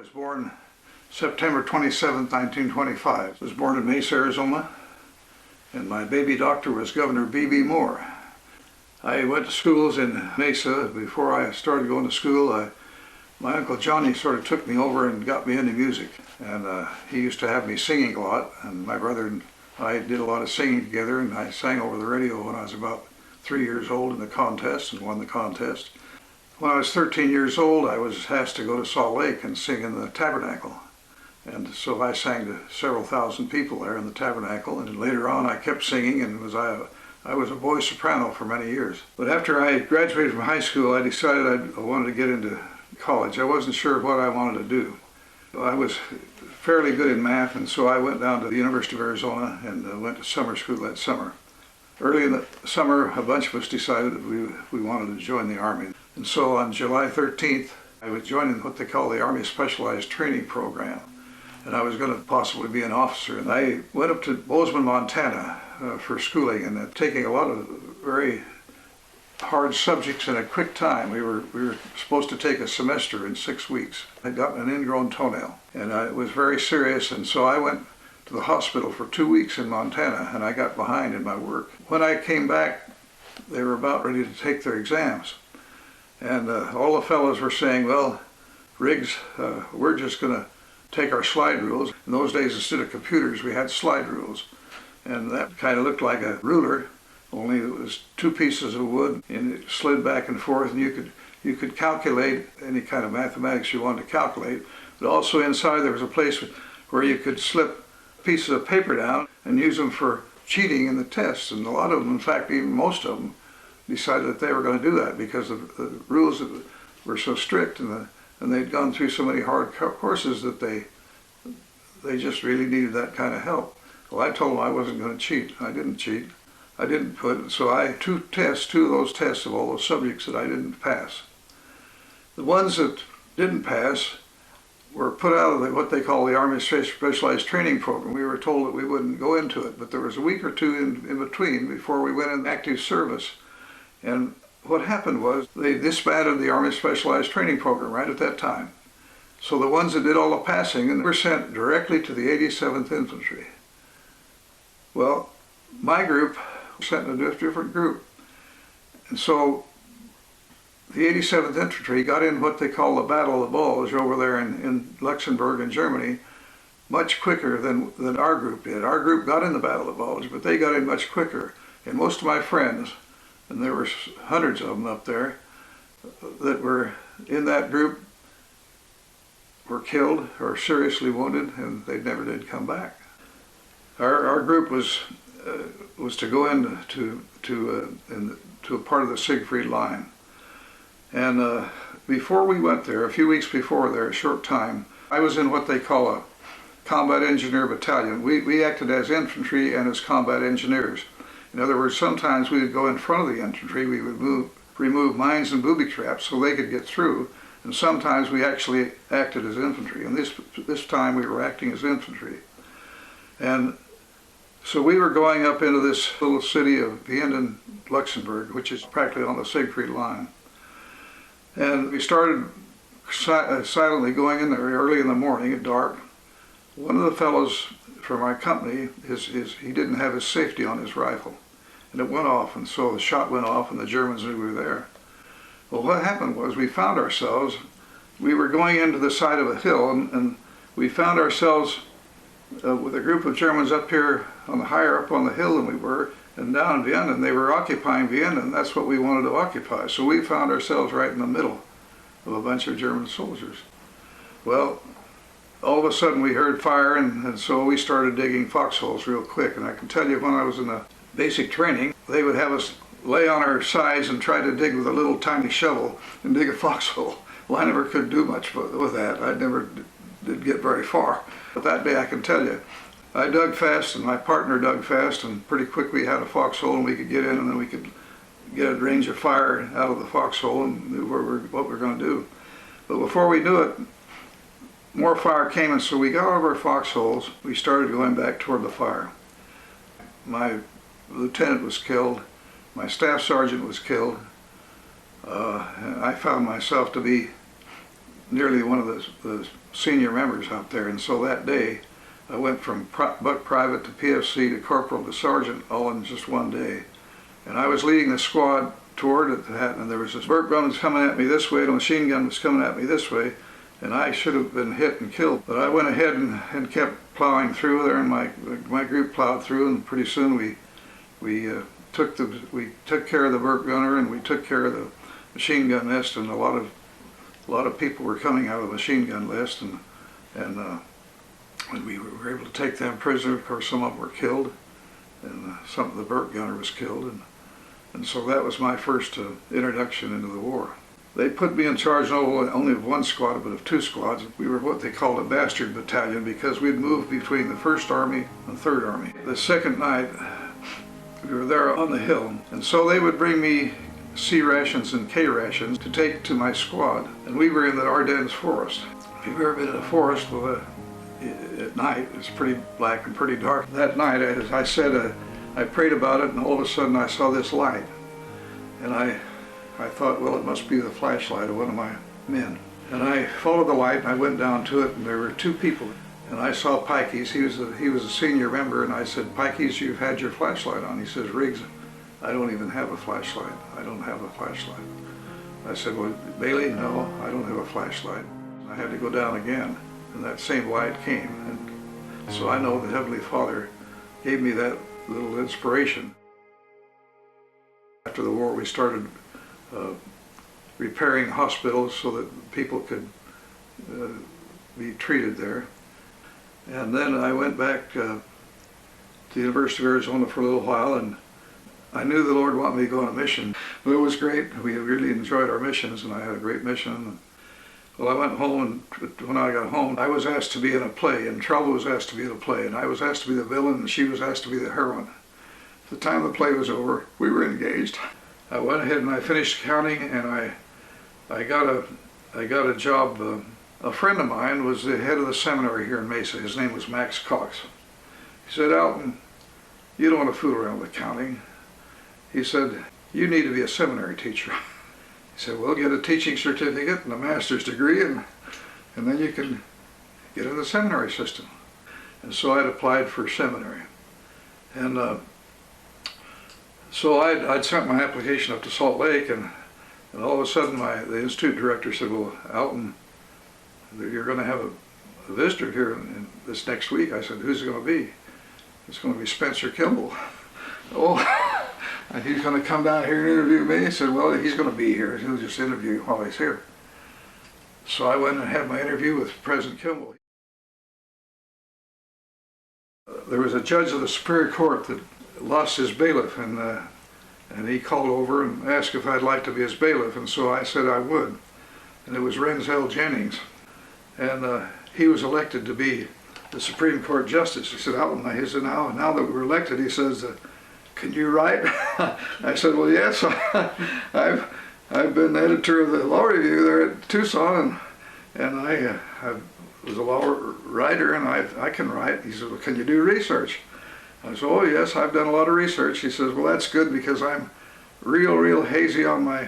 was born September 27, 1925. I was born in Mesa, Arizona, and my baby doctor was Governor B.B. Moore. I went to schools in Mesa. Before I started going to school, my Uncle Johnny sort of took me over and got me into music. And he used to have me singing a lot, and my brother and I did a lot of singing together, and I sang over the radio when I was about 3 years old in the contest and won the contest. When I was 13 years old, I was asked to go to Salt Lake and sing in the Tabernacle. And so I sang to several thousand people there in the Tabernacle, and later on I kept singing, and I was a boy soprano for many years. But after I graduated from high school, I decided I wanted to get into college. I wasn't sure what I wanted to do. I was fairly good in math, and so I went down to the University of Arizona and went to summer school that summer. Early in the summer, a bunch of us decided that we wanted to join the Army. And so on July 13th, I was joining what they call the Army Specialized Training Program. And I was going to possibly be an officer. And I went up to Bozeman, Montana for schooling, and taking a lot of very hard subjects in a quick time. We were supposed to take a semester in 6 weeks. I'd gotten an ingrown toenail, and it was very serious, and so I went to the hospital for 2 weeks in Montana, and I got behind in my work. When I came back, they were about ready to take their exams. And all the fellows were saying, well, Riggs, we're just going to take our slide rules. In those days, instead of computers, we had slide rules. And that kind of looked like a ruler, only it was 2 pieces of wood, and it slid back and forth, and you could calculate any kind of mathematics you wanted to calculate. But also inside there was a place where you could slip pieces of paper down and use them for cheating in the tests. And a lot of them, in fact, even most of them, decided that they were going to do that because the rules were so strict, and they'd gone through so many hard courses that they just really needed that kind of help. Well, I told them I wasn't going to cheat. I didn't cheat. I didn't put, so I two of those tests of all those subjects that I didn't pass. The ones that didn't pass were put out of what they call the Army Specialized Training Program. We were told that we wouldn't go into it, but there was a week or two in between before we went into active service. And what happened was they disbanded the Army Specialized Training Program right at that time. So the ones that did all the passing were sent directly to the 87th Infantry. Well, my group was sent in a different group. And so the 87th Infantry got in what they call the Battle of the Bulge over there in Luxembourg in Germany much quicker than our group did. Our group got in the Battle of the Bulge, but they got in much quicker. And most of my friends, and there were hundreds of them up there, that were in that group were killed or seriously wounded, and they never did come back. Our group was to go into a part of the Siegfried Line. And before we went there, a few weeks before there, a short time, I was in what they call a combat engineer battalion. We acted as infantry and as combat engineers. In other words, sometimes we would go in front of the infantry, we would remove mines and booby traps so they could get through, and sometimes we actually acted as infantry. And this time we were acting as infantry. And so we were going up into this little city of Vianden, Luxembourg, which is practically on the Siegfried Line. And we started silently going in there early in the morning at dark. One of the fellows from our company, he didn't have his safety on his rifle, and it went off, and so the shot went off, and the Germans knew we were there. Well, what happened was we were going into the side of a hill, and we found ourselves with a group of Germans up here higher up on the hill than we were, and down in Vienna, and they were occupying Vienna, and that's what we wanted to occupy. So we found ourselves right in the middle of a bunch of German soldiers. Well, all of a sudden we heard fire, and so we started digging foxholes real quick. And I can tell you, when I was in the basic training, they would have us lay on our sides and try to dig with a little tiny shovel and dig a foxhole. Well, I never could do much with that. I never did get very far. But that day I can tell you, I dug fast, and my partner dug fast, and pretty quick we had a foxhole, and we could get in, and then we could get a range of fire out of the foxhole and knew what we were going to do. But before we knew it, more fire came, and so we got out of our foxholes. We started going back toward the fire. My lieutenant was killed. My staff sergeant was killed. And I found myself to be nearly one of the senior members out there. And so that day, I went from buck private to PFC to corporal to sergeant all in just one day. And I was leading the squad toward that, and there was this Burt gun was coming at me this way, and a machine gun was coming at me this way, and I should have been hit and killed. But I went ahead and kept plowing through there, and my group plowed through, and pretty soon we took care of the Burt gunner, and we took care of the machine gun nest, and a lot of people were coming out of the machine gun nest, and we were able to take them prisoner. Of course, some of them were killed, and some of the Burt gunner was killed, and so that was my first introduction into the war. They put me in charge not only of one squad, but of two squads. We were what they called a bastard battalion because we'd moved between the 1st Army and 3rd Army. The second night, we were there on the hill, and so they would bring me C rations and K rations to take to my squad, and we were in the Ardennes forest. If you've ever been in a forest, well, at night it's pretty black and pretty dark. That night, as I said, I prayed about it, and all of a sudden I saw this light, and I thought, well, it must be the flashlight of one of my men. And I followed the light, and I went down to it, and there were two people. And I saw Pikes. He was a senior member, and I said, Pikes, you've had your flashlight on. He says, Riggs, I don't even have a flashlight. I don't have a flashlight. I said, well, Bailey, no, I don't have a flashlight. I had to go down again, and that same light came. And so I know the Heavenly Father gave me that little inspiration. After the war, we started repairing hospitals so that people could be treated there. And then I went back to the University of Arizona for a little while, and I knew the Lord wanted me to go on a mission. But it was great. We really enjoyed our missions, and I had a great mission. Well, I went home, and when I got home, I was asked to be in a play, and Trouble was asked to be in a play, and I was asked to be the villain, and she was asked to be the heroine. At the time the play was over, we were engaged. I went ahead and I finished counting, and I got a job. A friend of mine was the head of the seminary here in Mesa. His name was Max Cox. He said, Alton, you don't want to fool around with counting. He said, you need to be a seminary teacher. He said, well, get a teaching certificate and a master's degree, and then you can get in the seminary system. And so I'd applied for seminary. And so I'd sent my application up to Salt Lake, and all of a sudden the institute director said, well, Alton, you're going to have a visitor here in this next week. I said, who's it going to be? It's going to be Spencer Kimball. Oh, and he's going to come down here and interview me. He said, well, he's going to be here. He'll just interview you while he's here. So I went and had my interview with President Kimball. There was a judge of the Superior Court that lost his bailiff, and he called over and asked if I'd like to be his bailiff, and so I said I would. And it was Renzel Jennings. And he was elected to be the Supreme Court Justice. He said, Alton, he said, now that we're elected, he says, can you write? I said, well, yes, I've been editor of the Law Review there at Tucson, and I was a law writer, and I can write. He said, well, can you do research? I said, oh, yes, I've done a lot of research. He says, well, that's good because I'm real hazy on my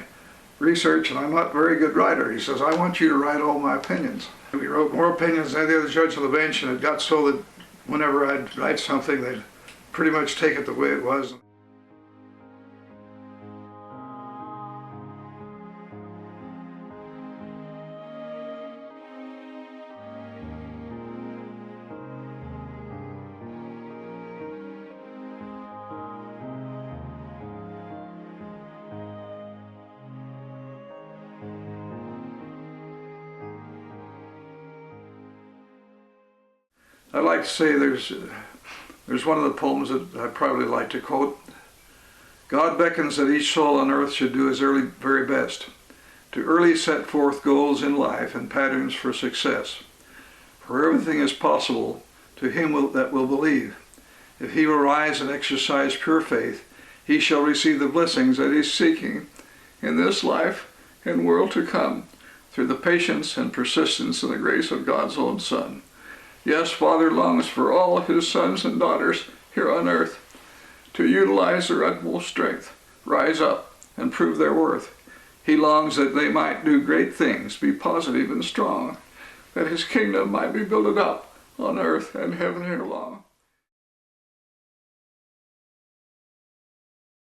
research, and I'm not a very good writer. He says, I want you to write all my opinions. We wrote more opinions than the other judge on the bench, and it got so that whenever I'd write something, they'd pretty much take it the way it was. I like to say there's one of the poems that I probably like to quote. God beckons that each soul on earth should do his very best, to early set forth goals in life and patterns for success. For everything is possible to him that will believe. If he will rise and exercise pure faith, he shall receive the blessings that he's seeking in this life and world to come, through the patience and persistence and the grace of God's own Son. Yes, Father longs for all of his sons and daughters here on earth to utilize their utmost strength, rise up, and prove their worth. He longs that they might do great things, be positive and strong, that his kingdom might be built up on earth and heaven ere long.